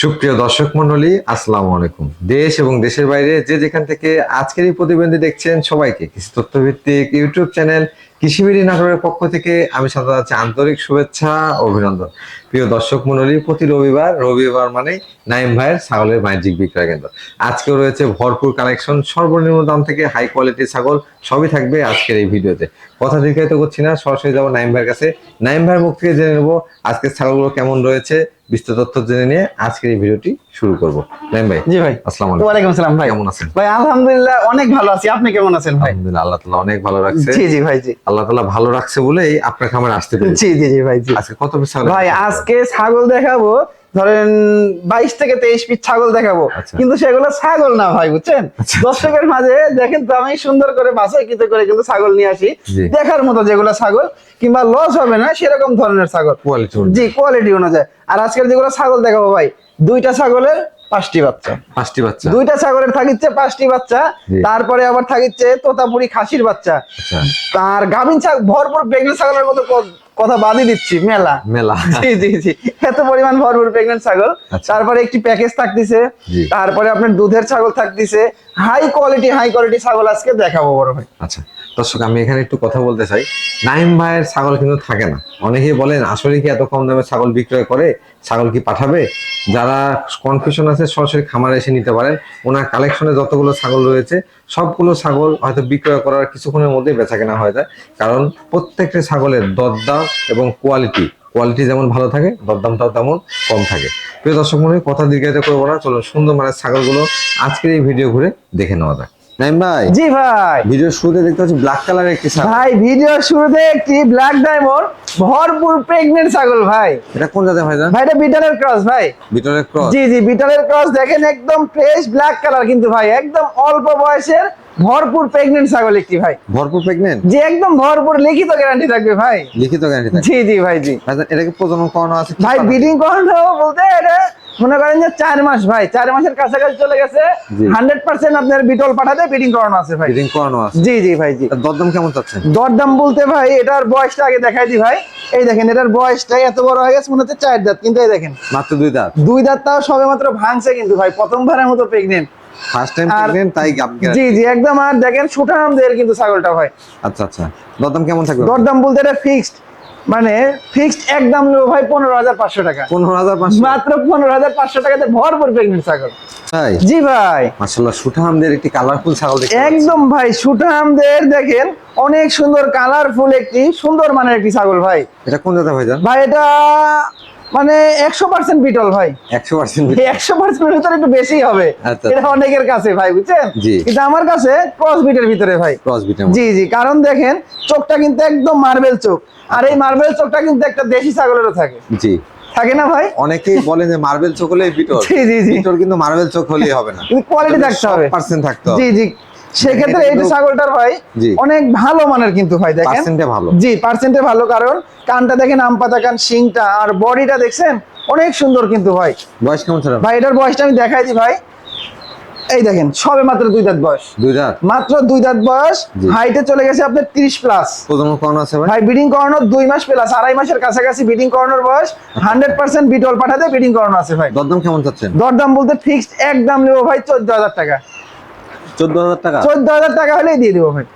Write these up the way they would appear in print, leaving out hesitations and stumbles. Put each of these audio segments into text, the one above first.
সুপ্রিয় দর্শক মন্ডলী, আসসালামু আলাইকুম। দেশ এবং দেশের বাইরে যে যেখান থেকে আজকের এই প্রতিবেদন দেখছেন সবাইকে কৃষি তথ্যভিত্তিক ইউটিউব চ্যানেল কৃষিবিড়ি নাটোরের পক্ষ থেকে আমি সাদা যাচ্ছি আন্তরিক শুভেচ্ছা ও অভিনন্দন। প্রিয় দর্শক মন্ডলী, প্রতি রবিবার মানে নাইম ভাইয়ের ছাগলের বাণিজ্যিক বিক্রয় কেন্দ্র। আজকেও রয়েছে ভরপুর কালেকশন, সর্বনিম্ন দাম থেকে হাই কোয়ালিটির ছাগল সবই থাকবে আজকের এই ভিডিওতে। কথা দীর্ঘায়িত করছি না, সরাসরি যাবো নাইম ভাইয়ের কাছে। নাইম ভাইয়ের মুখ থেকে জেনে নেবো আজকের ছাগলগুলো কেমন রয়েছে, বিস্তারিত তথ্য জেনে নিয়ে আজকের এই ভিডিওটি শুরু করব। নাইম ভাই। জি ভাই। আসসালামু আলাইকুম। ওয়ালাইকুম আসসালাম ভাই। কেমন আছেন ভাই আলহামদুলিল্লাহ অনেক ভালো আছি, আপনি কেমন আছেন ভাই? আলহামদুলিল্লাহ, আল্লাহ তাআলা অনেক ভালো রাখছে। জি জি ভাই জি। আল্লাহ তাআলা ভালো রাখছে বলেই আপনার খামারে আসতে পেরেছি। জি জি জি ভাই জি। আজকে কত পিস ছাগল ভাই আজকে ছাগল দেখাবো, ধরেন 22 থেকে 23 পিস ছাগল দেখাবো। আচ্ছা। কিন্তু সেগুলো ছাগল না ভাই, বুঝছেন? আচ্ছা। দর্শকের মাঝে দেখেন তো আমি সুন্দর করে বাছাইকৃত করে কিন্তু ছাগল নিয়ে আসি, জি। দেখার মতো যেগুলো ছাগল কিংবা লস হবে না সেরকম ধরনের ছাগল, কোয়ালিটি জি কোয়ালিটি অনুযায়ী। আর আজকের যেগুলো ছাগল দেখাবো ভাই, দুইটা ছাগলের 5টি বাচ্চা, 5টি বাচ্চা। দুইটা ছাগলের থাকিচ্ছে 5টি বাচ্চা, জি। তারপরে আবার থাকিচ্ছে তোতাপুরি খাসির বাচ্চা। আচ্ছা। তার গাভিন ছাগল ভরপুর প্রেগনেন্ট ছাগলের মতো কথা বাদই দিচ্ছি, মেলা মেলা। জি জি জি, এত পরিমাণ ভরপুর প্রেগনেন্ট ছাগল। আচ্ছা। তারপরে একটি প্যাকেজ থাকতেছে, জি। তারপরে আপনার দুধের ছাগল থাকতেছে, হাই কোয়ালিটি ছাগল আজকে দেখাবো বড় ভাই। আচ্ছা দর্শক, আমি এখানে একটু কথা বলতে চাই। নাইম ভাইয়ের ছাগল কিন্তু থাকে না। অনেকেই বলেন আসলে কি এত কম দামে ছাগল বিক্রয় করে, ছাগল কি পাঠাবে? যারা কনফিউশন আছে সরাসরি খামারে এসে নিতে পারেন। ওনার কালেকশনে যতগুলো ছাগল রয়েছে সবগুলো ছাগল হয়তো বিক্রয় করার কিছুক্ষণের মধ্যেই বেচা কেনা হয়ে যায়, কারণ প্রত্যেকটা ছাগলের দরদাম এবং কোয়ালিটি যেমন ভালো থাকে, দরদামটাও তেমন কম থাকে। প্রিয় দর্শক মন্ডলী, কথা দীর্ঘায়িত করবো না, চলুন সুন্দর মানের ছাগলগুলো আজকের এই ভিডিও ঘুরে দেখে নেওয়া যাক। নাইম ভাই, জি ভাই। ভিডিওর শুরুতে দেখতে পাচ্ছি ব্ল্যাক কালারের একটি ছাগল। ভাই ভিডিওর শুরুতে একটি ব্ল্যাক ডায়মন্ড ভরপুর প্রেগনেন্ট ছাগল ভাই। এটা কোন জাতের ভাই? ভাই এটা বিটলের ক্রস ভাই। বিটলের ক্রস। জি জি, বিটলের ক্রস। দেখেন একদম ফ্রেশ ব্ল্যাক কালার, কিন্তু ভাই একদম অল্প বয়সের ভরপুর প্রেগনেন্ট ছাগল একটি ভাই। ভরপুর প্রেগনেন্ট? জি একদম ভরপুর, লিখিত গ্যারান্টি থাকবে ভাই। লিখিত গ্যারান্টি থাকে? জি জি ভাই জি। আচ্ছা, এটা কি প্রজনন করানো আছে? ভাই ব্রিডিং করানো বলতে এটা মনে করেন যে 4 মাস ভাই, 4 মাসের কাছাকাছি চলে গেছে। জি। 100% আপনার বিটল পাঠাতে ব্রিডিং করানো আছে ভাই। ব্রিডিং করানো আছে? জি জি ভাই জি। আর দরদাম কেমন চাচ্ছেন? দরদাম বলতে ভাই এটার বয়সটা আগে দেখাই দি ভাই। এই দেখেন এটার বয়সটা এত বড় হয়ে গেছে, মনে হচ্ছে 4 দাঁত, কিন্তু এই দেখেন মাত্র 2 দাঁত। 2 দাঁত, তাও সবেমাত্র ভাঙছে কিন্তু ভাই, প্রথমবারের মতো প্রেগনেন্ট। ফার্স্ট টাইম আর- প্রেগনেন্ট, তাই গাব জি গ্যারান্টি। জি একদম। আর দেখেন সুঠামদের কিন্তু ছাগলটা ভাই। আচ্ছা আচ্ছা, দরদাম কেমন থাকবে? দরদাম বলতে এটা ফিক্সড, মানে ফিক্সড একদম নেবো ভাই 15,500 টাকা। 15,500? মাত্র 15,500 টাকাতে ভরপুর প্রেগনেন্ট ছাগল। তাই? জি ভাই। মাশাআল্লাহ, সুঠামদের একটি কালারফুল ছাগল দেখতে পাচ্ছি। একদম ভাই সুঠামদের, দেখেন অনেক সুন্দর কালারফুল একটি সুন্দর মানের একটি ছাগল ভাই। এটা কোন জাতের ভাই জান? ভাই এটা মানে 100% বিটল ভাই। 100%? 100% এর ভিতরে একটু বেশি হবে। আচ্ছা। এটা অনেকের কাছে ভাই, বুঝছেন? জি। কিন্তু আমার কাছে ক্রস বিটের ভিতরে ভাই। ক্রস বিটের? জি জি, কারণ দেখেন চোখটা কিন্তু একদম মার্বেল চোখ, আর এই মার্বেল চোখটা কিন্তু একটা দেশি ছাগলেরও থাকে, জি। থাকে না ভাই? অনেকেই বলেন যে মার্বেল চোখ হলেই বিটল। জি জি জি। বিটল কিন্তু মার্বেল চোখ হলেই হবে না, কিন্তু কোয়ালিটি থাকতে হবে, 100% থাকতে হবে। জি জি। সেক্ষেত্রে এই যে ছাগলটার ভাই জি। অনেক ভালো মানের কিন্তু ভাই, দেখেন পার্সেন্টে ভালো। জি পার্সেন্টে ভালো, কারণ কানটা দেখেন আম পাতা কান, শিংটা আর বডিটা দেখছেন অনেক সুন্দর কিন্তু ভাই। বয়স কেমন ছিল ভাই এটার বয়সটা আমি দেখাই দিই ভাই। এই দেখেন সবে মাত্র 2 দাঁত বয়স, 2 দাঁত। মাত্র 2 দাঁত বয়স। জি। হাইটে চলে গেছে আপনার 30 প্লাস। প্রজনন করানো আছে ভাই? ভাই ব্রিডিং করানোর 2 মাস প্লাস, 2.5 মাসের কাছাকাছি ব্রিডিং করানোর বয়স। 100% বিটল পাঠাতে ব্রিডিং করানো আছে ভাই। দরদাম কেমন চাচ্ছেন? দরদাম বলতে ফিক্সড একদম নেবো ভাই 14,000 টাকা। 14,000 টাকা? 14,000 টাকা হলেই দিয়ে দেবো ভাই।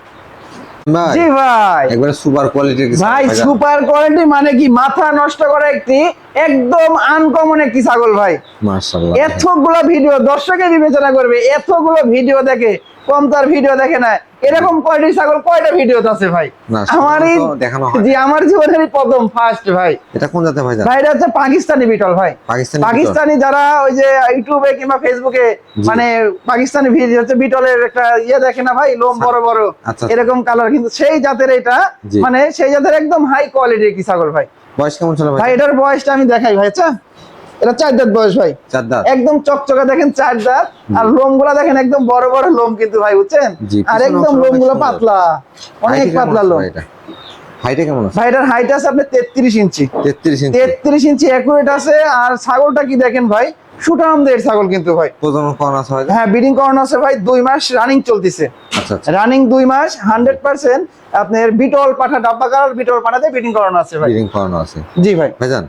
ভাই জি ভাই। একবারে সুপার কোয়ালিটির কিছু ভাই সুপার কোয়ালিটি মানে কি, মাথা নষ্ট করা একটি একদম আনকমন একটি ছাগল ভাই। মাশাআল্লাহ। এতগুলো ভিডিও দর্শকে বিবেচনা করবে, এতগুলো ভিডিও দেখে কম তার ভিডিও দেখে না। এরকম কোয়ালিটির ছাগল কয়টা ভিডিওতে আছে ভাই? না, আমারই তো দেখানো হয়। জি, আমার জীবনেরই প্রথম ফার্স্ট ভাই। এটা কোন জাতের ভাই জান? ভাই এটা হচ্ছে পাকিস্তানি বিটল ভাই। পাকিস্তানি বিটল? পাকিস্তানি যারা ওই যে ইউটিউবে কিংবা ফেসবুকে জি। মানে পাকিস্তানি ভিডিও হচ্ছে বিটলের একটা ইয়ে দেখে না ভাই, লোম বড় বড় আচ্ছা। এরকম কালার, কিন্তু সেই জাতের এটা, জি। মানে সেই জাতের একদম হাই কোয়ালিটির কি ছাগল ভাই। বয়স কেমন ছিল ভাই ভাই? এটার বয়সটা আমি দেখাই ভাই। আচ্ছা, এটা 4 দাঁত বয়স ভাই। 4 দাঁত? একদম চকচকে দেখেন 4 দাঁত। আর লোম গুলা দেখেন একদম বড় বড় লোম কিন্তু ভাই, বুঝছেন? জি, আর পিছনের একদম অংশটা লোম অনেক গুলো সুন্দর। পাতলা, অনেক হাইটে কেমন পাতলা আছে লোম। ভাই এটা? হাইটে কেমন আছে? ভাই এটার হাইট আছে আপনার 33 ইঞ্চি। 33 ইঞ্চি? 33 ইঞ্চি একুরেট আছে। আর ছাগলটা কি দেখেন ভাই, সুঠামদের ছাগল কিন্তু ভাই। প্রজনন করানো আছে ভাই? হ্যাঁ, ব্রিডিং করানো আছে ভাই, 2 মাস রানিং চলতেছে। আচ্ছা আচ্ছা, রানিং 2 মাস 100% আপনার বিটল পাঠা, ডাব্বা কালার বিটল পাঠাতে ব্রিডিং করানো আছে ভাই। ব্রিডিং করানো আছে। জি ভাই। ভাইজান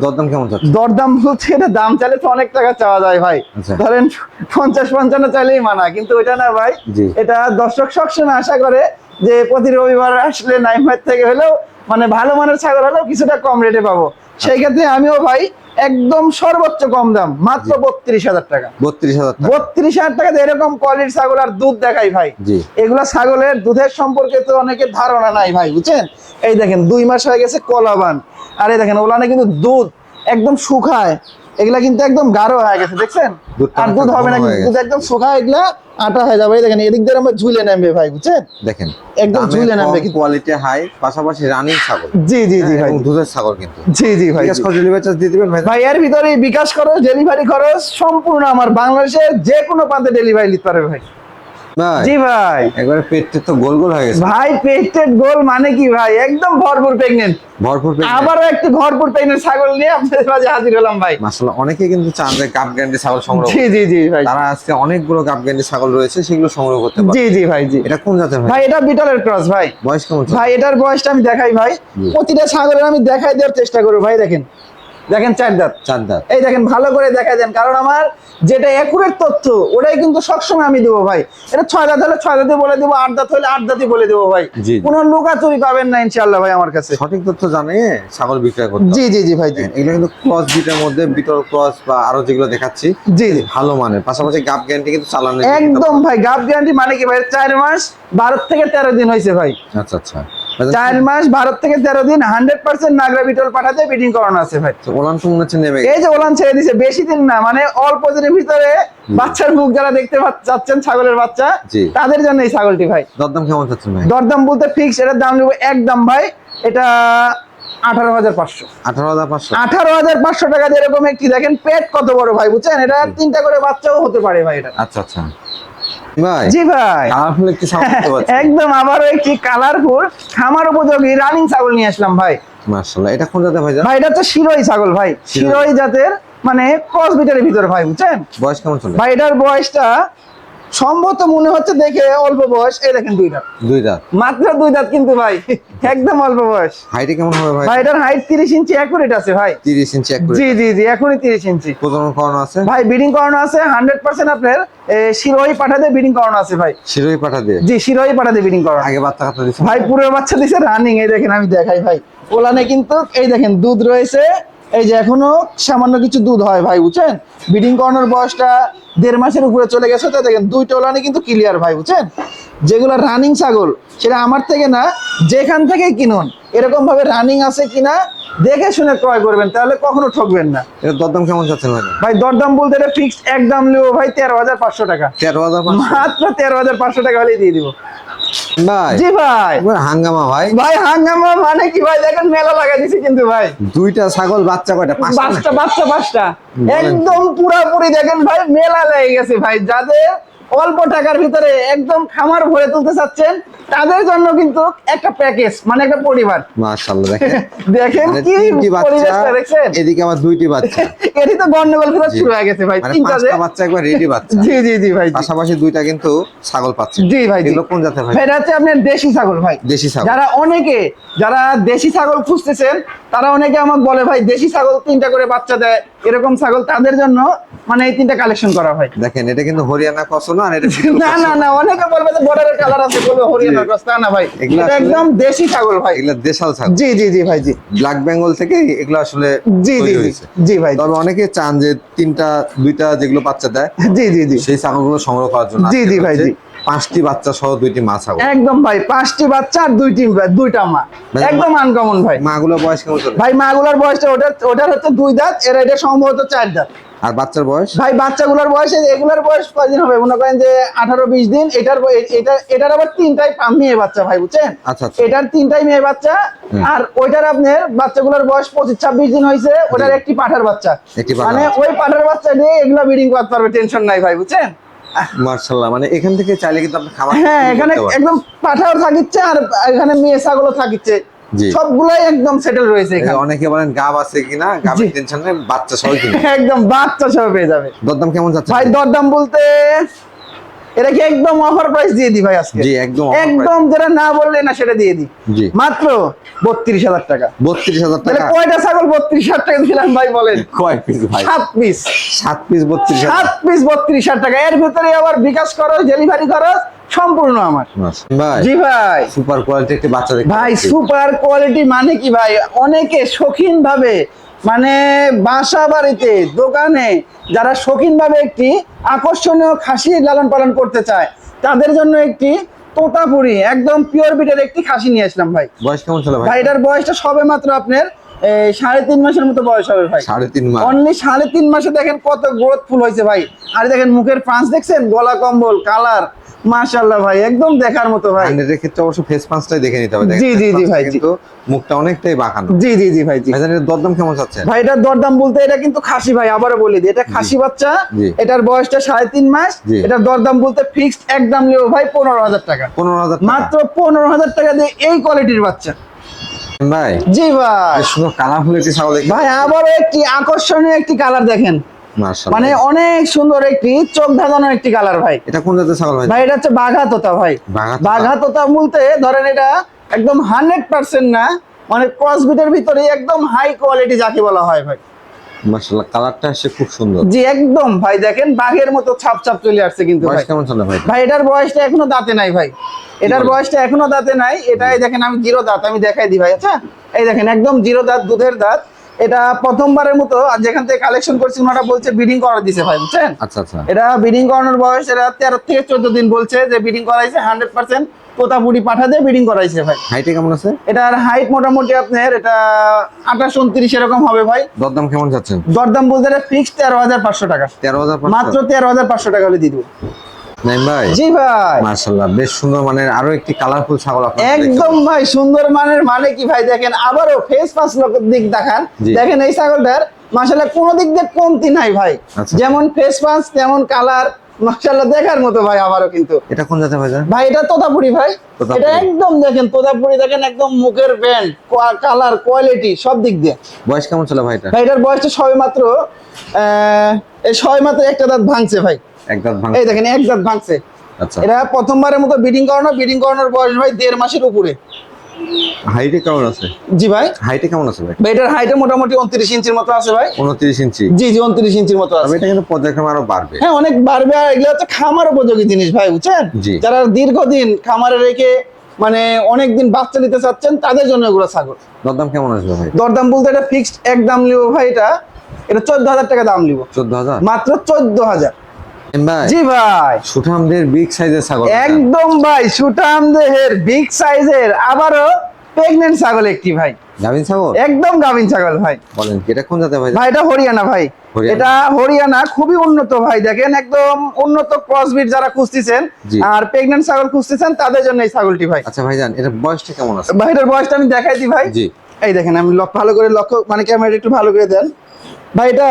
দরদাম কেমন যাচ্ছে? দরদাম বলতে এটা দাম চাইলে তো অনেক টাকা চাওয়া যায় ভাই। আচ্ছা। ধরেন 50-55 চাইলেই মানা, কিন্তু ওইটা না ভাই। জি। এটা দর্শক সবসময় আশা করে যে প্রতি রবিবার আসলে নাইমহাট থেকে হলেও মানে ভালো মানের ছাগল হলেও কিছুটা কম রেটে পাবো। সেই ক্ষেত্রে আমিও ভাই একদম সর্বোচ্চ কম দাম মাত্র 32,000 টাকা। 32,000 টাকা। 32,000 টাকাতে এরকম কোয়ালিটির ছাগল আর দুধ দেখাই ভাই। জি। এগুলা ছাগলের দুধের সম্পর্কে তো অনেকের ধারণা নাই ভাই, বুঝছেন? এই দেখেন 2 মাস হয়ে গেছে কলাবান, আর এই দেখেন ওলানে কিন্তু দুধ একদম শুকায়, এগুলা কিন্তু একদম গাঢ় হয়ে গেছে, দেখছেন? দুধটা আর দুধ অনেকটা হবে না, ঘন হয়ে দুধ একদম শুকায়, এগুলা আটা হয়ে যাবে। এই দেখেন এদিক দিয়ে আমরা ঝুলে নামবে ভাই, বুঝছেন? দেখেন একদম ঝুলে নামবে কিন্তু। কোয়ালিটি হাই, পাশাপাশি রানিং ছাগল। জি জি জি ভাই, এবং দুধের ছাগল কিন্তু। জি জি ভাই। বিকাশ করে ডেলিভারি চার্জ দিয়ে দিবেন ভাই? ভাই এর ভিতরে বিকাশ খরচ, ডেলিভারি খরচ সম্পূর্ণ আমার, বাংলাদেশের যে কোনো প্রান্তে ডেলিভারি নিতে পারবে ভাই। ভাই জি ভাই। একবারে পেটে তো গোল গোল হয়ে গেছে ভাই পেটেড গোল মানে কি ভাই, একদম ভরপুর প্রেগনেন্ট। ভরপুর পেট। আবারও একটু ভরপুর প্রেগনেন্ট ছাগল নিয়ে আপনাদের মাঝে হাজির হলাম ভাই। মাশাআল্লাহ, অনেকে কিন্তু চান যে গাব গ্যারান্টি ছাগল সংগ্রহ জি জি জি ভাই। তারা আজকে অনেকগুলো গাব গ্যারান্টি ছাগল রয়েছে, সেগুলো সংগ্রহ করতে পারে। জি জি ভাই। জি এটা কোন জাতের ভাই? ভাই এটা বিটলের ক্রস ভাই। বয়স কেমন চলে? ভাই এটার বয়সটা আমি দেখাই ভাই, জি। প্রতিটা ছাগলের আমি দেখাই দেওয়ার চেষ্টা করব ভাই। দেখেন দেখেন 4 দাঁত। 4 দাঁত। এই দেখেন ভালো করে দেখাই দেন, কারণ আমার যেটা একুরেট তথ্য ওটাই কিন্তু সবসময় আমি দেবো ভাই। এটা 6 দাঁত হলে 6 দাঁতে বলে দেবো, 8 দাঁত হলে 8 দাঁতই বলে দেবো ভাই। জি। কোনো লুকাচুরি পাবেন না ইনশাআল্লাহ ভাই আমার কাছে। সঠিক তথ্য জানিয়ে ছাগল বিক্রয় করতে হবে। জি জি জি ভাই। জি এগুলো কিন্তু ক্রস বিটের মধ্যে বিটল ক্রস বা আরো যেগুলো দেখাচ্ছি জি জি ভালো মানের, পাশাপাশি গাব গ্যারান্টি কিন্তু চালানো একদম ভাই। গাব গ্যারান্টি মানে কি ভাই, 4 মাস 12 থেকে 13 দিন হয়েছে ভাই। আচ্ছা আচ্ছা। 4 মাস 12 থেকে 13 দিন 100% নাগরা বিটল পাঠাতে ব্রিডিং করানো আছে ভাই। তো ওলান তো মনে হচ্ছে নেমে এই যে ওলান ছেড়ে দিছে, বেশি দিন না, মানে অল্প দিনের ভিতরে বাচ্চার মুখ যারা দেখতে চাচ্ছেন ছাগলের বাচ্চা, জি। তাদের জন্য এই ছাগলটি ভাই। দরদাম কেমন চাচ্ছেন ভাই? দরদাম বলতে ফিক্স, এটার দাম নেবো একদম ভাই, এটা 18,500। 18,500। 18,500 টাকা দিয়ে এরকম একটি দেখেন পেট কত বড় ভাই, বুঝছেন? এটা 3টা করে বাচ্চাও হতে পারে ভাই এটা। আচ্ছা আচ্ছা ভাই। জি ভাই। কালারফুল একটি ছাগল দেখতে পাচ্ছি। একদম আবারও একটি কালারফুল খামার উপযোগী রানিং ছাগল নিয়ে আসলাম ভাই। মাশাআল্লাহ, এটা কোন জাতের ভাই? ভাই এটা তো শিরোই ছাগল ভাই, শিরোই জাতের মানে ক্রস বিটের ভিতরে ভাই, বুঝছেন? বয়স কেমন চলে? ভাই এটার বয়সটা সম্ভবত মনে হচ্ছে দেখে অল্প বয়স। এই দেখেন 2 দাঁত, 2 দাঁত। মাত্র 2 দাঁত কিন্তু ভাই, একদম অল্প বয়স। হাইটে কেমন হবে ভাই? ভাই এটার হাইট 30 ইঞ্চি অ্যাকুরেট আছে ভাই। 30 ইঞ্চি এক করে। জি জি জি, এখনই 30 ইঞ্চি। প্রজনন করানো আছে? ভাই ব্রিডিং করানো আছে 100% আপনার শিরোই পাঠাতে ব্রিডিং করানো আছে ভাই। শিরোই পাঠা দিয়ে? জি, শিরোই পাঠাতে ব্রিডিং করানো। আগে বাচ্চা কাচ্চা দিছে ভাই পুরো বাচ্চা দিছে রানিং, এই দেখেন আমি দেখাই ভাই। ওলানে কিন্তু এই দেখেন দুধ রয়েছে, এই যে এখনো সামান্য কিছু দুধ হয় ভাই, বুঝছেন? ব্রিডিং করানোর বয়সটা 1.5 মাসের উপরে চলে গেছে, তো দেখেন 2টা ওলানে কিন্তু ক্লিয়ার ভাই, বুঝছেন? যেগুলো রানিং ছাগল সেটা আমার থেকে না, যেখান থেকে কিনুন এরকম ভাবে রানিং আছে কিনা দেখে শুনে ক্রয় করবেন, তাহলে কখনো ঠকবেন না। এর দরদাম কেমন চাচ্ছেন ভাই? ভাই দরদাম বলতে এটা ফিক্সড একদম নেবো ভাই 13,500 টাকা। 13,500? মাত্র 13,500 টাকা হলেই দিয়ে দিব ভাই জি ভাই। এবার হাঙ্গামা ভাই। ভাই হাঙ্গামা মানে কি ভাই, দেখেন মেলা লাগাই দিছি কিন্তু ভাই। 2টা ছাগল, বাচ্চা কয়টা? 5টা? পাঁচটা বলেন। একদম পুরাপুরি দেখেন ভাই মেলা লেগে গেছে ভাই। যাদের অল্প টাকার ভিতরে একদম খামার ভরে তুলতে চাচ্ছেন তাদের জন্য কিন্তু একটা প্যাকেজ, মানে একটা পরিবার। মাশাআল্লাহ, দেখেন দেখেন মানে কি 3টি বাচ্চা, পরিবেশটা দেখছেন? এদিকে আবার 2টি বাচ্চা। এরই তো গন্ডগোল ফেরত জি। শুরু হয়ে গেছে ভাই, মানে 3টা 5টা বাচ্চা একবার রেডি বাচ্চা। জি জি জি ভাই। জি। পাশাপাশি 2টা কিন্তু ছাগল পাচ্ছে। জি ভাই। জি। এগুলো কোন জাতের ভাই? এটা হচ্ছে আপনার দেশি ছাগল ভাই। দেশি ছাগল। যারা দেশি ছাগল খুঁজতেছেন তারা অনেকে আমাকে বলে ভাই দেশি ছাগল 3টা করে বাচ্চা দেয়, এরকম ছাগল তাদের জন্য মানে এই 3টা কালেকশন করা হয়। দেখেন এটা কিন্তু হরিয়ানা ক্রস না, আর এটা না না না, অনেকে বলবে যে বর্ডারের কালার আছে, বলবে হরিয়ানা ক্রস, তা না ভাই, এগুলো এটা আসলে- একদম দেশি ছাগল ভাই। এগুলো দেশাল ছাগল। জি জি জি ভাই। জি ব্ল্যাক বেঙ্গল থেকে এগুলো আসলে জি জি তৈরি জি হয়েছে। জি ভাই। তবে অনেকে চান যে 2টা যেগুলো বাচ্চা দেয় জি জি জি সেই ছাগলগুলো সংগ্রহ করার জন্য। জি, জি ভাই, জি। 5টি বাচ্চা সহ 2টি মা ছাগল। একদম ভাই, 5টি বাচ্চা আর 2টা মা, ভাই, একদম আনকমন ভাই। মাগুলো বয়স কেমন চলে? ভাই মাগুলার বয়সটা ওটার হচ্ছে 2 দাঁত, এটা সম্ভবত 4 দাঁত। আর বাচ্চার বয়স? ভাই বাচ্চাগুলোর বয়স, এগুলার বয়স কয়দিন হবে মনে করেন যে 18-20 দিন। এটার আবার 3টাই মেয়ে বাচ্চা ভাই, বুঝছেন? আচ্ছা আচ্ছা। এটার 3টাই মেয়ে বাচ্চা, আর ওইটার আপনার বাচ্চাগুলোর বয়স 25-26 দিন হয়েছে। ওটার একটি পাঠার বাচ্চা, একটি পাঁঠার মানে ওই পাঠার বাচ্চা দিয়ে এগুলা ব্রিডিং করতে পারবে, টেনশন নাই ভাই, বুঝছেন? মাশাআল্লাহ, মানে এখান থেকে চাইলে কিন্তু আপনি খামার হ্যাঁ, শুরু এখানে করতে পারেন। একদম পাঠাও থাকিচ্ছে আর এখানে মেয়ে ছাগলও থাকিচ্ছে, জি। সবগুলাই একদম সেটেল রয়েছে এখানে। অনেকে বলেন গাব আছে কিনা, গাবের টেনশন নেই, বাচ্চা সবাই কিনে। একদম বাচ্চা সহ পেয়ে যাবে। দরদাম কেমন যাচ্ছে ভাই দরদাম বলতে এটা কি একদম অফার প্রাইস দিয়ে দিই ভাই আজকে। জি, একদম offer একদম যেটা না বললে না সেটা দিয়ে দিই। জি। মাত্র 32,000 টাকা। 32,000 তাহলে টাকা। কয়টা ছাগল 32,000 টাকা দিলাম ভাই বলেন? কয় পিস ভাই? 7 পিস। 7 পিস 32,000। 7 পিস 32,000 টাকা। এর ভিতরে আবার বিকাশ খরচ, ডেলিভারি খরচ সম্পূর্ণ আমার। ভাই জি ভাই। সুপার কোয়ালিটি একটি বাচ্চা দেখতে ভাই পাচ্ছি। সুপার কোয়ালিটি মানে কি ভাই, অনেকে শৌখিন ভাবে মানে বাসা বাড়িতে দোকানে যারা শৌখিন ভাবে একটি আকর্ষণীয় খাসি লালন পালন করতে চায় তাদের জন্য একটি তোতাপুরি একদম পিওর বিটের একটি খাসি নিয়ে আসলাম ভাই। বয়স কেমন ছিল ভাই? ভাই এটার বয়সটা সবে মাত্র আপনার 3.5 মাসের মতো বয়স হবে ভাই। 3.5 মাস। অনলি 3.5 মাসে দেখেন কত গ্রোথফুল হয়েছে ভাই। আর দেখেন মুখের পাঁচ দেখছেন, গলা কম্বল কালার মাশাআল্লাহ ভাই একদম দেখার মতো ভাই। হান্ড্রেডের ক্ষেত্রে অবশ্য ফেস পাঁচটাই দেখে নিতে হবে। জি, জি, জি ভাই, জি। কিন্তু মুখটা অনেকটাই বাঁকানো। জি জি জি ভাই জি। ভাইজান এর দরদাম কেমন চাচ্ছেন? ভাই এটার দরদাম বলতে এটা কিন্তু খাসি ভাই, আবারও বলি দিই এটা খাসি বাচ্চা। জি। এটার বয়সটা 3.5 মাস। জি। এটার দরদাম বলতে ফিক্সড একদম লিও ভাই 15,000 টাকা। 15,000 মাত্র 15,000 টাকা দিয়ে এই কোয়ালিটির বাচ্চা। ভাই জি ভাই। বেশ সুন্দর কালারফুল একটি ছাগল দেখতে ভাই আবারও একটি আকর্ষণীয় একটি কালার দেখেন, মাশাআল্লাহ। মানে অনেক সুন্দর একটি চোখ ধাঁধানো একটি কালার ভাই। এটা কোন জাতের ছাগল ভাই? ভাই এটা হচ্ছে বাঘা তোতা ভাই। বাঘা তোতা। বাঘা তোতা বলতে ধরেন এটা একদম 100% না, মানে ক্রসবিটের ভিতরে একদম হাই কোয়ালিটি যাকে বলা হয় ভাই। মাশাআল্লাহ কালারটা আসছে খুব সুন্দর। জি একদম ভাই দেখেন বাঘের মতো ছাপ ছাপ চলে আসছে কিন্তু বয়স ভাই। কেমন ছিল ভাই? ভাই এটার বয়সটা এখনো দাঁতে নাই ভাই। এটার বয়সটা এখনো দাঁতে নাই। এটাই দেখেন আমি জিরো দাঁত আমি দেখাই দিই ভাই। আচ্ছা এই দেখেন একদম জিরো দাঁত, দুধের দাঁত। এটা প্রথমবারের মতো আর যেখান থেকে কালেকশন করছি ওনারা বলছে ব্রিডিং করা দিছে ভাই, বুঝছেন? আচ্ছা আচ্ছা। এটা ব্রিডিং করানোর বয়স এটা 13 থেকে 14 দিন বলছে যে ব্রিডিং করাইছে 100% তোতাপুরি পাঠা দিয়ে ব্রিডিং করাইছে ভাই। হাইটে কেমন আছে? এটার হাইট মোটামুটি আপনার এটা 28-29 এরকম হবে ভাই। দরদাম কেমন যাচ্ছেন? দরদাম বলতে এটা ফিক্সড 13,500 টাকা। 13,500 মাত্র 13,500 টাকা হলে দিয়ে দেবো। নাইম ভাই। জি ভাই মাশাআল্লাহ বেশ সুন্দর মানের আরো একটি কালারফুল ছাগল আপনারা একদম ভাই সুন্দর মানের মানে কি ভাই দেখেন আবারও ফেস পাস দিক দেখান। জি। দেখেন এই ছাগলটার মাশাআল্লাহ কোনো দিক দিয়ে কমতি নাই ভাই। আচ্ছা। যেমন ফেস পাস তেমন কালার মাশাআল্লাহ দেখার মতো ভাই আবারও কিন্তু। এটা কোন জাতের ভাইজান? ভাই এটা তোতাপুরি ভাই। তোতাপুরি। এটা একদম দেখেন তোতাপুরি দেখেন একদম মুখের ব্যান্ড কালার কোয়ালিটি সব দিক দিয়ে। বয়স কেমন ছিল ভাই এটা? ভাই এটার বয়সটা সবে মাত্র এই সবে মাত্র একটা দাঁত ভাঙছে ভাই। এক দাঁত ভাঙা। এই দেখেন এক দাঁত ভাঙছে। আচ্ছা। এটা প্রথমবারের মতো ব্রিডিং করানোর বয়স ভাই 1.5 মাসের উপরে। হাইটে কেমন আছে? জি ভাই। হাইটে কেমন আছে ভাই? ভাই এটার হাইটে মোটামুটি 29 ইঞ্চির মতো আছে ভাই। 29 ইঞ্চি। জি জি 29 ইঞ্চির মতো তবে আছে। এটা কিন্তু পর্যায়ক্রমে আরো বাড়বে। হ্যাঁ অনেক বাড়বে। আর এগুলো হচ্ছে খামার উপযোগী জিনিস ভাই, বুঝছেন? জি। যারা দীর্ঘদিন খামারে রেখে মানে অনেকদিন বাচ্চা নিতে চাচ্ছেন তাদের জন্য এগুলো ছাগল। দরদাম কেমন আসবে ভাই? দরদাম বলতে এটা ফিক্সড এক দাম লিব ভাই। এটা 14,000 টাকা দাম লিব। 14,000 মাত্র 14,000। ভাই। জি ভাই সুঠামদের বিগ সাইজের ছাগল। একদম ভাই সুঠাম দেহের বিগ সাইজের আবারও প্রেগন্যান্ট ছাগল একটি ভাই। গাভিন ছাগল? একদম গাভিন ছাগল ভাই। বলেন কি এটা কোন জাতের ভাই? ভাই এটা হরিয়ানা ভাই। হরিয়ানা। এটা হরিয়ানা খুবই উন্নত ভাই। দেখেন একদম উন্নত ক্রসবিট যারা খুঁজতেছেন জি। আর প্রেগন্যান্ট ছাগল খুঁজতেছেন তাদের জন্য এই ছাগলটি ভাই। আচ্ছা ভাইজান এটা বয়সটা কেমন আছে? ভাই এটার বয়সটা আমি দেখাই দিই ভাই। জি। এই দেখেন আমি ভালো করে লক্ষ্য মানে ক্যামেরা একটু ভালো করে দেন ভাই। এটা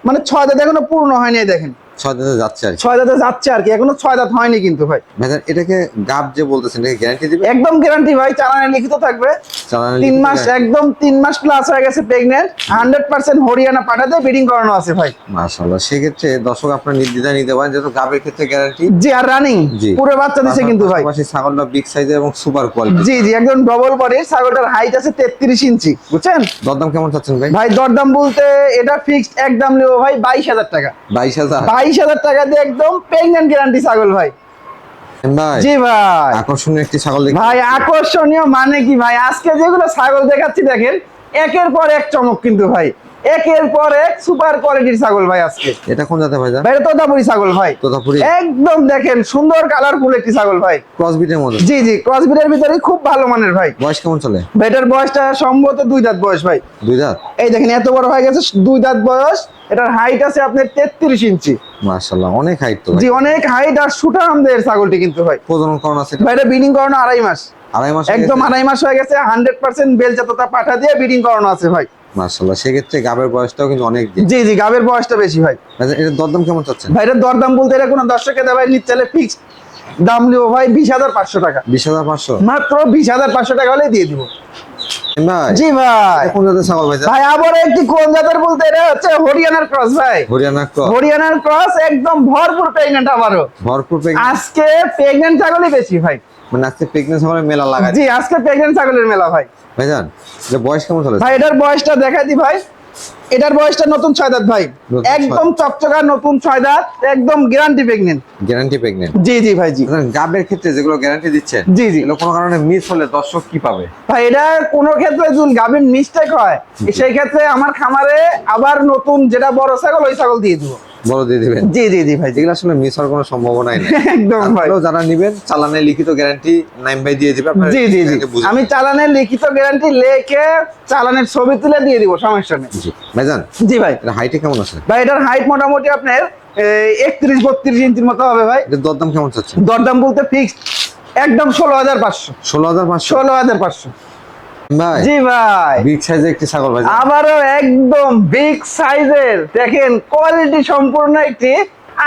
মানে 6 দাঁত এখনো পূর্ণ হয়নি। এই দেখেন 6 দাঁতে যাচ্ছে আর কি। 6 দাঁতে যাচ্ছে আর কি, এখনো 6 দাঁত হয়নি কিন্তু ভাই। ভাইজান এটাকে গাব যে বলতেছেন এটাকে গ্যারান্টি দিবে? একদম গ্যারান্টি ভাই, চালানে লিখিত থাকবে। চালানো 3 মাস একদম 3 মাস প্লাস হয়ে গেছে প্রেগন্যান্ট। 100% হরিয়ানা পাঠাতে ব্রিডিং করানো আছে ভাই। মাশাআল্লাহ সেক্ষেত্রে দর্শক আপনার নির্দ্বিধায় নিতে পারেন যেহেতু গাবের ক্ষেত্রে গ্যারান্টি। জি আর রানিং জি। পুরো বাচ্চা দিছে কিন্তু ভাই। পাশাপাশি ছাগলটা বিগ সাইজের এবং সুপার কোয়ালিটি। জি জি একদম ডবল বডির। ছাগলটার হাইট আছে 33 ইঞ্চি, বুঝছেন? দরদাম কেমন চাচ্ছেন ভাই? ভাই দরদাম বলতে এটা ফিক্সড একদম নেব ভাই 22,000 টাকা। 22,000 22,000 টাকা দিয়ে একদম প্রেগন্যান্ট গ্যারান্টি ছাগল ভাই। ভাই জি ভাই। আকর্ষণীয় একটি ছাগল দেখতে ভাই আকর্ষণীয় মানে কি ভাই আজকে যেগুলো ছাগল দেখাচ্ছি দেখেন একের পর এক চমক কিন্তু ভাই। একের পর এক সুপার কোয়ালিটির ছাগল ভাই আজকে। এটা কোন জাতের ভাইজান? ভাই এটা তোতাপুরি ছাগল ভাই। তোতাপুরি। একদম দেখেন সুন্দর কালারফুল একটি ছাগল ভাই। ক্রসবিটের মধ্যে। জি জি ক্রসবিটের ভিতরে খুব ভালো মানের ভাই। বয়স কেমন চলে? ভাই এটার বয়সটা সম্ভবত 2 দাঁত বয়স ভাই। 2 দাঁত। এই দেখেন এত বড় হয়ে গেছে 2 দাঁত বয়স। এটার হাইট আছে আপনার 33 ইঞ্চি। মাশাআল্লাহ অনেক হাইট তো ভাই। জি অনেক হাইট আর সুঠামদের ছাগলটি কিন্তু ভাই। প্রজনন করণ আছে এটা? ভাই এটা ব্রিডিং করানো 2.5 মাস। 2.5 মাস একদম 2.5 মাস হয়ে গেছে। 100% বেলজাততা পাঠা দিয়ে ব্রিডিং করানো আছে ভাই। মাশাআল্লাহ সেক্ষেত্রে গাবের বয়সটাও কিন্তু অনেক দিন। জি জি গাবের বয়সটা বেশি ভাই। আচ্ছা এর দরদাম কেমন চাচ্ছেন? ভাই এটার দরদাম বলতে এটা কোনো দর্শকের ভাই নিচলে ফিক্স দাম লিও ভাই 20,500 টাকা। 20,500 মাত্র 20,500 টাকা হলে দিয়ে দিব। ভাই জি ভাই। এটা কোন জাতের ছাগল ভাই? ভাই আবার একটি কোন জাতের বলতে, এটা হচ্ছে হরিয়ানার ক্রস ভাই। হরিয়ানা ক্রস। হরিয়ানার ক্রস, একদম ভরপুর প্রেগন্যান্ট আবারও। ভরপুর প্রেগন্যান্ট। আজকে প্রেগন্যান্ট ছাগলই বেশি ভাই। মানে আজকে প্রেগন্যান্ট ছাগলের মেলা লাগায়। জি আজকে প্রেগন্যান্ট ছাগলের মেলা ভাই। ভাইজান এটা বয়স কেমন চলে? ভাই এটার বয়সটা দেখাই দি ভাই। এটার বয়সটা নতুন 6 দাঁত ভাই, নতুন একদম চকচকা নতুন 6 দাঁত, একদম গ্যারান্টি প্রেগন্যান্ট। Guarantee pregnant. জি জি ভাই জি। গাবের ক্ষেত্রে যেগুলো গ্যারান্টি দিচ্ছেন, জি জি এগুলো কোনো কারণে মিস হলে দর্শক কি পাবে? ভাই, এটা কোনো ক্ষেত্রে যদি গাভীর মিস্টেক হয় সেই ক্ষেত্রে আমার খামারে আবার নতুন যেটা বড় ছাগল ওই ছাগল দিয়ে দিব। বড় দিয়ে দিবেন? জি জি জি ভাই জি। যেগুলো আসলে মিস হওয়ার কোনো সম্ভাবনাই নেই। একদম ভাই। তারপরেও যারা নিবেন চালানে লিখিত গ্যারান্টি নাইম ভাই দিয়ে দিবে আপনারা। জি জি জি আমি চালানের লিখিত গ্যারান্টি লেখে চালানের ছবি তুলে দিয়ে দিব, সমস্যা নেই। জি ভাইজান জি ভাই। এটা হাইটে কেমন আছে? ভাই এটার হাইট মোটামুটি আপনার 31-32 ইঞ্চির মতো হবে ভাই। এটা দরদাম কেমন চাচ্ছেন? দরদাম বলতে ফিক্সড একদম 16,500। 16,500? 16,500 ভাই জি ভাই। বিগ সাইজের একটি ছাগল ভাই। আবারও একদম বিগ সাইজের, দেখেন কোয়ালিটি সম্পূর্ণ একটি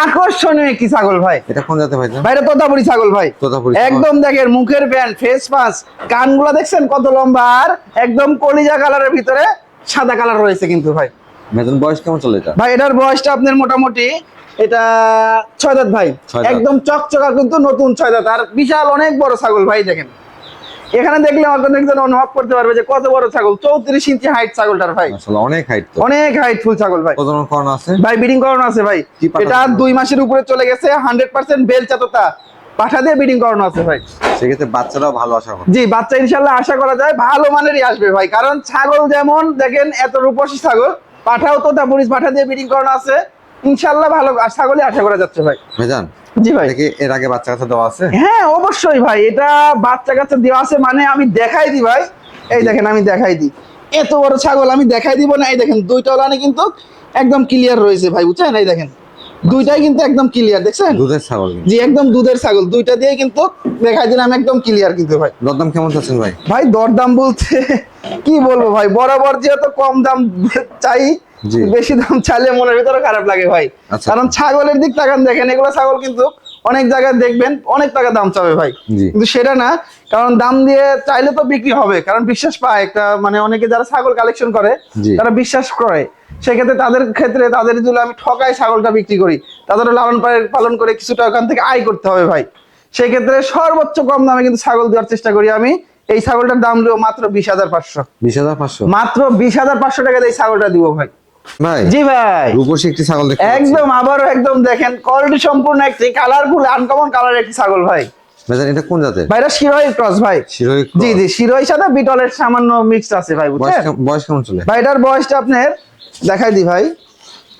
আকর্ষণীয় একটি ছাগল ভাই। এটা কোন জাতের ভাই? ভাই এটা তোতাপুরি ছাগল ভাই। তোতাপুরি ছাগল। একদম দেখেন মুখের ব্যান্ড, ফেস পাস, কানগুলা দেখছেন কত লম্বা, আর একদম কলিজা কালারের ভিতরে সাদা কালার রয়েছে কিন্তু ভাই। ভাইজান বয়স কেমন চলে এটা? ভাই এটার বয়সটা আপনার মোটামুটি এটা 6 দাঁত ভাই। 6 দাঁত। একদম চকচকা কিন্তু নতুন 6 দাঁত, আর বিশাল অনেক বড় ছাগল ভাই। দেখেন এখানে দেখলে অনেকজন অনুভব করতে পারবে যে কত বড় ছাগল। 34 ইঞ্চি হাইট ছাগলটার ভাই, আসলে অনেক হাইট তো। অনেক হাইট ফুল ছাগল ভাই। প্রজনন করানো আছে? ভাই ব্রিডিং করানো আছে ভাই। কি পাঠা এটা দিচ্ছেন? 2 মাসের উপরে চলে গেছে, 100% বেল চাততা পাঠা দিয়ে ব্রিডিং করানো আছে ভাই। সেক্ষেত্রে বাচ্চারাও ভালো আশা করে। জি বাচ্চা ইনশাল্লাহ আশা করা যায় ভালো মানেরই আসবে ভাই, কারণ ছাগল যেমন দেখেন এত রূপসী ছাগল, পাঠাও তো তা পুলিশ পাঠা দিয়ে ব্রিডিং করানো আছে, ইনশাল্লাহ ভালো ছাগলই আশা করা যাচ্ছে ভাই। ভাইজান জি ভাই। দেখি এর আগে বাচ্চা কাচ্চা দেওয়া আছে? হ্যাঁ অবশ্যই ভাই, এটা বাচ্চা কাচ্চা দেওয়া আছে, মানে আমি দেখাই দিই ভাই। এই দেখেন আমি দেখাই দিই, এত বড় ছাগল আমি দেখাই দিব না? এই দেখেন দুইটা ওলানে কিন্তু একদম ক্লিয়ার রয়েছে ভাই, বুঝছেন? এই দেখেন দুইটাই কিন্তু একদম ক্লিয়ার, দেখছেন? দুধের ছাগল কিন্তু। জি একদম দুধের ছাগল, দুইটা দিয়ে কিন্তু দেখাই দিলাম একদম ক্লিয়ার কিন্তু ভাই। দরদাম কেমন চাচ্ছেন ভাই? ভাই দরদাম বলতে কি বলবো ভাই, বরাবর যেহেতু কম দাম চাই, জি। বেশি দাম চাইলে মনের ভিতরে খারাপ লাগে ভাই। আচ্ছা। কারণ ছাগলের দিক তাকান, দেখেন এগুলো ছাগল কিন্তু অনেক জায়গায় দেখবেন অনেক টাকা দাম চাবে ভাই, জি। কিন্তু সেটা না, কারণ দাম দিয়ে চাইলে তো বিক্রি হবে, কারণ বিশ্বাস পায় একটা, মানে অনেকে যারা ছাগল কালেকশন করে জি। তারা বিশ্বাস করে, সেক্ষেত্রে তাদের ক্ষেত্রে তাদের যদি আমি ঠকাই ছাগলটা বিক্রি করি, তাদের লালন পালন করে কিছুটা ওখান থেকে আয় করতে হবে ভাই। সেই ক্ষেত্রে সর্বোচ্চ কম দামে কিন্তু ছাগল দেওয়ার চেষ্টা করি আমি। এই ছাগলটার দাম দেবো মাত্র 20,500। 20,500? মাত্র 20,500 টাকা দিয়ে এই ছাগলটা দিব ভাই। ভাই জি ভাই। রূপসী একটি ছাগল দেখতে পাচ্ছি। একদম আবারও একদম দেখেন কোয়ালিটি সম্পূর্ণ একটি কালারফুল আনকমন কালার একটি ছাগল ভাই। ভাইজান এটা কোন জাতের? ভাই এটা শিরোহী ক্রস ভাই। শিরোহী জি জি শিরোহীর সাথে বিটলের সামান্য মিক্স আছে ভাই, বুঝছেন? বয়স কেমন চলে? ভাই এটার বয়সটা আপনার দেখাই দি ভাই,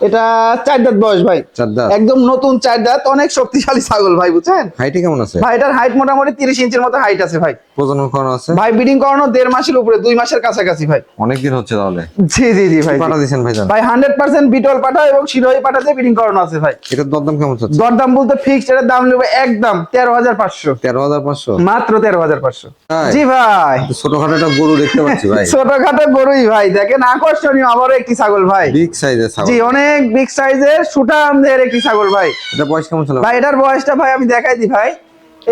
এটা 4 দাঁত বয়স ভাই। 4 দাঁত? একদম নতুন 4 দাঁত, অনেক শক্তিশালী ছাগল ভাই, বুঝছেন? হাইটে কেমন আছে? ভাই এটার হাইট মোটামুটি 30 ইঞ্চির মতো হাইট আছে ভাই। প্রজনন করানো আছে? ভাই ব্রিডিং করানো 1.5 মাসের উপরে, 2 মাসের কাছাকাছি ভাই। অনেক দিন হচ্ছে তাহলে। জি জি জি ভাই। পাঠা দিছেন ভাইজান? ভাই 100% বিটল পাঠা এবং শিরোহী পাঠাতে ব্রিডিং করানো আছে ভাই। এটার দরদাম কেমন চাচ্ছেন? দরদাম বলতে ফিক্সড এর দাম নেবে একদম 13,500। 13,500? মাত্র 13,500। তাই? জি ভাই। ছোটখাটো একটা গরু দেখতে পাচ্ছি ভাই। ছোটখাটো গরুই ভাই, দেখেন আকর্ষণীয় আবারও একটি ছাগল ভাই। বিগ সাইজের ছাগল। জি অনেক বিগ সাইজের সুঠামদের একটি ছাগল ভাই। এটা বয়স কেমন ছিল? ভাই এটার বয়সটা ভাই আমি দেখাই দিই ভাই,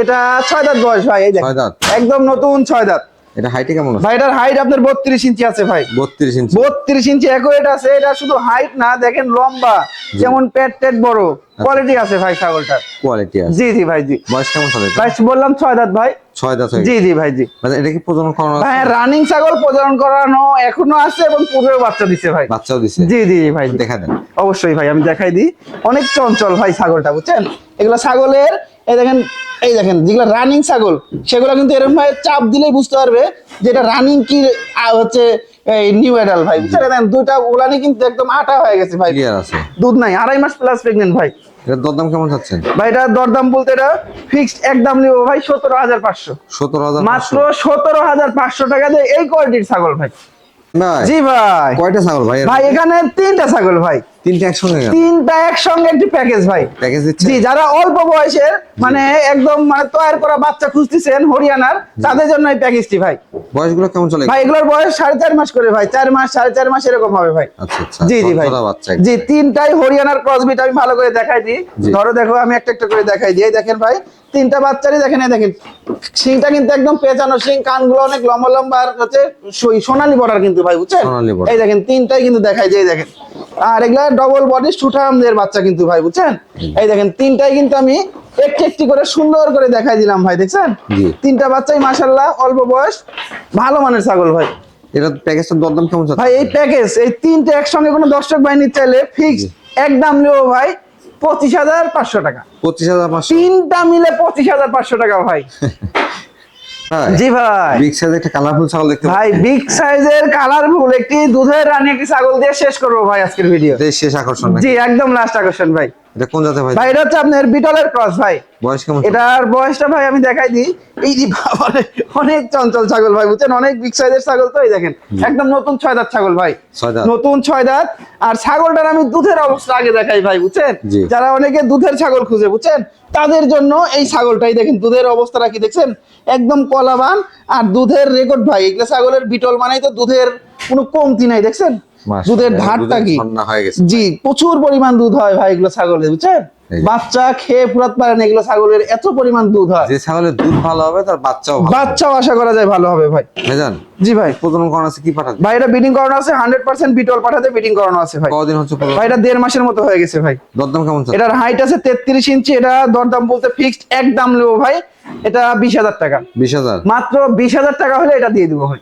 এটা 6 দাঁত বয়স ভাই। এই দেখেন 6 দাঁত? একদম নতুন 6 দাঁত। এটা হাইটে কেমন আছে? ভাই এটার হাইট আপনার 32 ইঞ্চি আছে ভাই। 32 ইঞ্চি? 32 ইঞ্চি একুরেট আছে। এটা শুধু হাইট না, দেখেন লম্বা, যেমন পেট টেট বড়, কোয়ালিটি আছে ভাই ছাগলটার। কোয়ালিটি আছে? জি জি ভাই জি। বয়স কেমন চলে? ভাই বললাম 6 দাঁত ভাই। 6 দাঁত হয়ে জি গেছে? জি ভাই জি। মানে এটা কি প্রজনন করানো আছে? ভাই রানিং ছাগল, প্রজনন করানো এখনো আছে এবং পূর্বেও বাচ্চা দিছে ভাই। বাচ্চাও দিছে? জি জি ভাই জি। দেখা দেন। অবশ্যই ভাই আমি দেখাই দিই, অনেক চঞ্চল ভাই ছাগলটা, বুঝছেন? এগুলো ছাগলের এই দেখেন যেগুলো রানিং ছাগল, সেগুলো কিন্তু এরকম ভাবে চাপ দিলেই বুঝতে পারবে যে এটা রানিং কি হচ্ছে এই নিউ অ্যাডাল্ট ভাই, বুঝছেন? দেখেন দুইটা ওলানি কিন্তু একদম আটা হয়ে গেছে ভাই, ক্লিয়ার আছে? দুধ নাই, 2.5 মাস প্লাস প্রেগনেন্ট ভাই। এটার দরদাম কেমন চাচ্ছেন? ভাই এটা দরদাম বলতে এটা ফিক্সড একদম নিব ভাই 17,500। 17,500? মাত্র 17,500 টাকা দিয়ে এই কোয়ালিটির ছাগল ভাই। ভাই জি ভাই। কয়টা ছাগল ভাই? ভাই এখানে 3টা ছাগল ভাই। তিনটা একসঙ্গে গেল তিনটা একসঙ্গে একটি প্যাকেজ ভাই। প্যাকেজ দিচ্ছে। জি, যারা অল্প বয়সের মানে একদম মানে তৈরি করা বাচ্চা খুঁজতেছেন হরিয়ানার, তাদের জন্য এই প্যাকেজটি ভাই। বয়সগুলো কেমন চলে? ভাই এগুলোর বয়স 4.5 মাস করে ভাই, 4 মাস 4.5 মাস এরকম হবে ভাই। আচ্ছা আচ্ছা। জি জি ভাই, ছোটরা বাচ্চা। জি তিনটাই হরিয়ানার ক্রসবিট। আমি ভালো করে দেখাই দিই, জি। ধরো দেখো আমি একটা একটা করে দেখাই দিই। এই দেখেন ভাই, তিনটা বাচ্চারই দেখেন, এই দেখেন শিংটা কিন্তু একদম পেঁচানো শিং, কানগুলো অনেক লম্বা লম্বা, আর হচ্ছে সোনালী বর্ডার কিন্তু ভাই, বুঝছেন? সোনালী border। এই দেখেন তিনটাই কিন্তু দেখাই যায়, এই দেখেন। আর এগুলা ডবল বডি সুঠামদের বাচ্চা কিন্তু ভাই, বুঝছেন? এই দেখেন তিনটাই কিন্তু আমি একটি একটি করে সুন্দর করে দেখাই দিলাম ভাই, দেখছেন? জি। তিনটা বাচ্চাই মাশাআল্লাহ অল্প বয়স, ভালো মানের ছাগল ভাই। এটা প্যাকেজটার দরদাম কেমন চলে? ভাই এই প্যাকেজ, এই তিনটে একসঙ্গে কোনো দর্শক ভাই নিতে চাইলে ফিক্স একদম নেবো ভাই 25,500 টাকা। 25,500। তিনটা মিলে 25,500 টাকা ভাই। জি ভাই। বিগ সাইজ একটা কালারফুল ছাগল দেখতে ভাই বিগ সাইজের কালারফুল একটি দুধের রানী একটি ছাগল দিয়ে শেষ করবো ভাই আজকের ভিডিও। এটাই শেষ আকর্ষণ নাকি? জি একদম লাস্ট আকর্ষণ ভাই। এটা কোন জাতের ভাই? ভাই এটা হচ্ছে আপনার বিটলের ক্রস ভাই। বয়স কেমন? এটার বয়সটা ভাই আমি দেখাই দিই। এই যে বাবারে, অনেক চঞ্চল ছাগল ভাই, বুঝছেন? অনেক বিগ সাইজের ছাগল তো, এই দেখেন একদম নতুন 6 দাঁত ছাগল ভাই, 6 দাঁত। নতুন 6 দাঁত। আর ছাগলটার আমি দুধের অবস্থা আগে দেখাই ভাই, বুঝছেন? জি। যারা অনেকে দুধের ছাগল খুঁজে, বুঝছেন, তাদের জন্য এই ছাগলটাই দেখেন, দুধের অবস্থাটা কি দেখছেন, একদম কলাবান আর দুধের রেকর্ড ভাই। এগুলো ছাগলের বিটল মানেই তো দুধের কোনো কমতি নাই, দেখছেন মাশাআল্লাহ, দুধের ধারটা কি। ঠান্ডা হয়ে গেছে। জি প্রচুর পরিমাণ দুধ হয় ভাই এগুলো ছাগলের, বুঝছেন? এই। বাচ্চা খেয়ে পুরাত পারে না এগুলো ছাগলের, এত পরিমাণ দুধ হয়। যে ছাগলের দুধ ভালো হবে তার বাচ্চাও ভালো। বাচ্চাও আশা করা যায় ভালো হবে ভাই। ভাইজান জি ভাই। প্রজনন করানো আছে কি পাঠাতে? ভাই এটা বিডিং করানো আছে 100% বিটল পাঠাতে বিডিং করানো আছে ভাই। কতদিন হচ্ছে প্রজনন? ভাই এটা 1.5 মাসের মতো হয়ে গেছে ভাই। দরদাম কেমন চলে? এটার হাইট আছে 33 ইঞ্চি। এটা দরদাম বলতে ফিক্সড একদম নেবো ভাই, এটা 20,000 টাকা। 20,000। মাত্র 20,000 টাকা হলে এটা দিয়ে দিব ভাই।